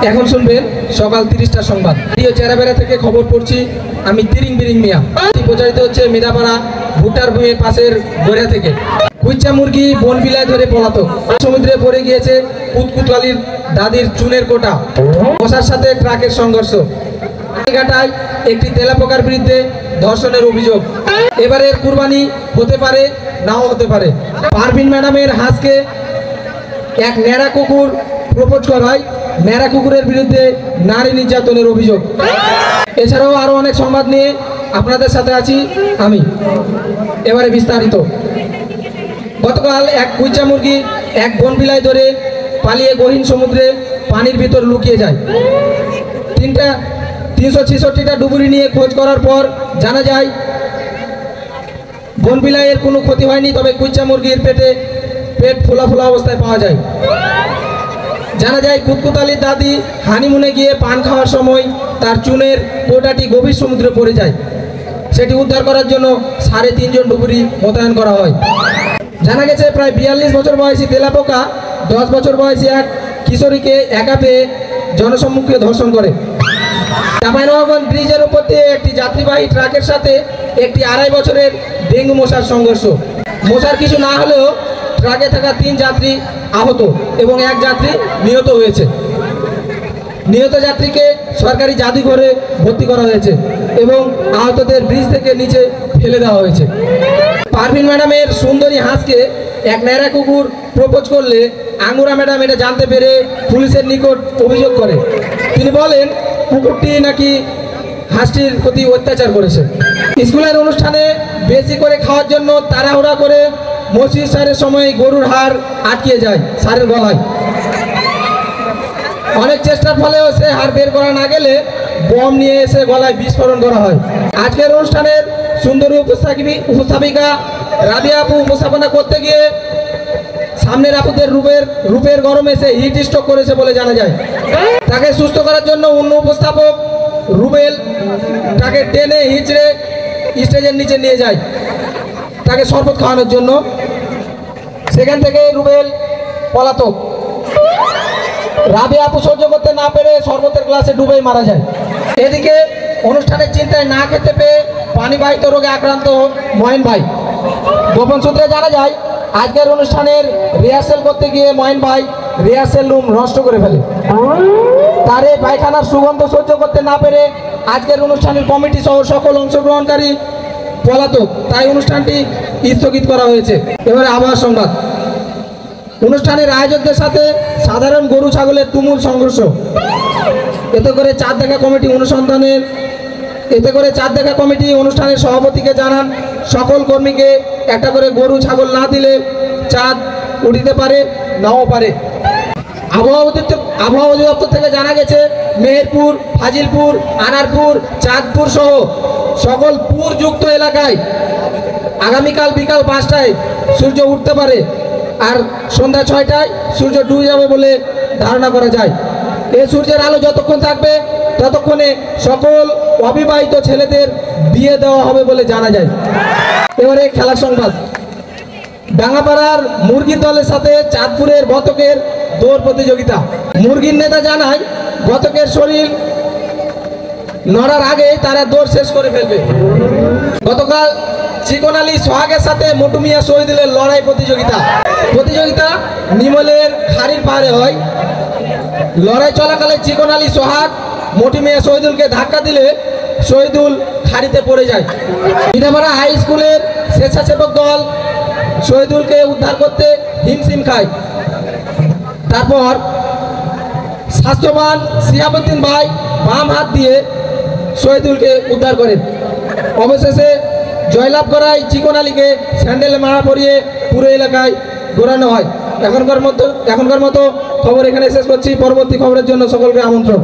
এখন শুনবেন সকাল 30টা সংবাদ। প্রিয় চেরাবেড়া থেকে খবর পড়ছি, আমি তিরিং বিরিং মিয়া। প্রচারিত হচ্ছে মেদাপাড়া ভুট্টার ভূমির পাশের গড়িয়া থেকে। কুইচা মুরগি বনবিলায় ধরে পলাতক। সমুদ্রে পড়ে গিয়েছে কুতকুতলালির দাদির চুনের কোটা। মশার সাথে ট্রাকের সংঘর্ষ। ঘাটায় একটি তেলাপোকার বিরুদ্ধে ধর্ষণের অভিযোগ। এবারের কুরবানি হতে পারে, নাও হতে পারে। পারভিন ম্যাডামের হাঁসকে এক ন্যাড়া কুকুর প্রপোজ করায় ন্যাড়া কুকুরের বিরুদ্ধে নারী নির্যাতনের অভিযোগ। এছাড়াও আরো অনেক সংবাদ নিয়ে আপনাদের সাথে আছি আমি। এবারে বিস্তারিত। গতকাল এক কুইচা মুরগি এক বনবিলায় ধরে পালিয়ে গহীন সমুদ্রে পানির ভিতর লুকিয়ে যায়। 366টা ডুবুরি নিয়ে খোঁজ করার পর জানা যায় বনবিলাইয়ের কোনো ক্ষতি হয়নি, তবে কুইচা মুরগির পেট ফোলা ফোলা অবস্থায় পাওয়া যায়। জানা যায় কুতকুতালির দাদি হানিমুনে গিয়ে পান খাওয়ার সময় তার চুনের কোটাটি গভীর সমুদ্রে পড়ে যায়। সেটি উদ্ধার করার জন্য 3.5 জন ডুবুরি মোতায়েন করা হয়। জানা গেছে প্রায় 42 বছর বয়সী তেলাপোকা 10 বছর বয়সী এক কিশোরীকে একা পেয়ে জনসম্মুখে ধর্ষণ করে। চাঁপাইনবাবগঞ্জ ব্রিজের উপর দিয়ে একটি যাত্রীবাহী ট্রাকের সাথে একটি 2.5 বছরের ডেঙ্গু মশার সংঘর্ষ। মশার কিছু না হলেও ট্রাকে থাকা 3 যাত্রী আহত এবং 1 যাত্রী নিহত হয়েছে। নিহত যাত্রীকে সরকারি জাদুঘরে ভর্তি করা হয়েছে এবং আহতদের ব্রিজ থেকে নিচে ফেলে দেওয়া হয়েছে। পারভিন ম্যাডামের সুন্দরী হাঁসকে এক ন্যাড়া কুকুর প্রপোজ করলে আঙ্গুরা ম্যাডাম এটা জানতে পেরে পুলিশের নিকট অভিযোগ করে। তিনি বলেন কুকুরটি নাকি হাঁসটির প্রতি অত্যাচার করেছে। স্কুলের অনুষ্ঠানে বেশি করে খাওয়ার জন্য তাড়াহুড়া করে মসজিদ সারের সময় গরুর হাড় আটকে যায় সারের গলায়। অনেক চেষ্টার ফলেও সে হাড় বের করা না গেলে বম নিয়ে এসে গলায় বিস্ফোরণ করা হয়। আজকের অনুষ্ঠানের সুন্দরী উপস্থাপিকা রাবিয়া আপু উপস্থাপনা করতে গিয়ে সামনের আপুদের রূপের গরমে সে হিট স্ট্রোক করেছে বলে জানা যায়। তাকে সুস্থ করার জন্য অন্য উপস্থাপক রুবেল তাকে টেনে হিঁচড়ে স্টেজের নিচে নিয়ে যায় তাকে শরবত খাওয়ানোর জন্য। সেখান থেকে রুবেল পলাতক। রাবিয়া আপু সহ্য করতে না পেরে শরবতের গ্লাসে ডুবেই মারা যায়। এদিকে অনুষ্ঠানের চিন্তায় না খেতে পেয়ে পানিবাহিত রোগে আক্রান্ত মহেন ভাই। গোপন সূত্রে জানা যায় আজকের অনুষ্ঠানের রিহার্সেল করতে গিয়ে মহেন ভাই রিহার্সেল রুম নষ্ট করে ফেলে। তার এই পায়খানার সুগন্ধ সহ্য করতে না পেরে আজকের অনুষ্ঠানের কমিটি সহ সকল অংশগ্রহণকারী পলাতক, তাই অনুষ্ঠানটি স্থগিত করা হয়েছে। এবারে আবহাওয়া সংবাদ। অনুষ্ঠানের আয়োজকদের সাথে সাধারণ গরু ছাগলের তুমুল সংঘর্ষ। এতে করে চাঁদ দেখা কমিটি অনুষ্ঠানের সভাপতিকে জানান সকল কর্মীকে একটা করে গরু ছাগল না দিলে চাঁদ উঠিতে পারে, নাও পারে। আবহাওয়া অধিদপ্তর থেকে জানা গেছে মেহেরপুর, ফাজিলপুর, আনারপুর, চাঁদপুর সহ সকল পুরযুক্ত এলাকায় আগামীকাল বিকাল 5টায় সূর্য উঠতে পারে আর সন্ধ্যা 6টায় সূর্য ডুবে যাবে বলে ধারণা করা যায়। এই সূর্যের আলো যতক্ষণ থাকবে ততক্ষণে সকল অবিবাহিত ছেলেদের বিয়ে দেওয়া হবে বলে জানা যায়। এবারে খেলার সংবাদ। ডাঙ্গাপাড়ার মুরগির দলের সাথে চাঁদপুরের বতকের দৌড় প্রতিযোগিতা। মুরগির নেতা জানায় বতকের শরীর নড়ার আগে তারা দৌড় শেষ করে ফেলবে। গতকাল চিকন আলী সোহাগের সাথে মটু মিয়া শহীদুলের লড়াই প্রতিযোগিতা নিমলের খাড়ির পাহাড়ে হয়। লড়াই চলাকালে চিকন আলী সোহাগ মটু মিয়া শহীদুলকে ধাক্কা দিলে শহীদুল খাড়িতে পড়ে যায়। মিঠাপাড়া হাই স্কুলের স্বেচ্ছাসেবক দল শহীদুলকে উদ্ধার করতে হিমশিম খায়। তারপর স্বাস্থ্যবান সিয়াবুদ্দিন ভাই বাম হাত দিয়ে শহীদুলকে উদ্ধার করেন। অবশেষে জয়লাভ করায় চিকন আলীকে স্যান্ডেলে মারা পরিয়ে পুরো এলাকায় ঘোরানো হয়। এখনকার মতো খবর এখানে শেষ করছি। পরবর্তী খবরের জন্য সকলকে আমন্ত্রণ।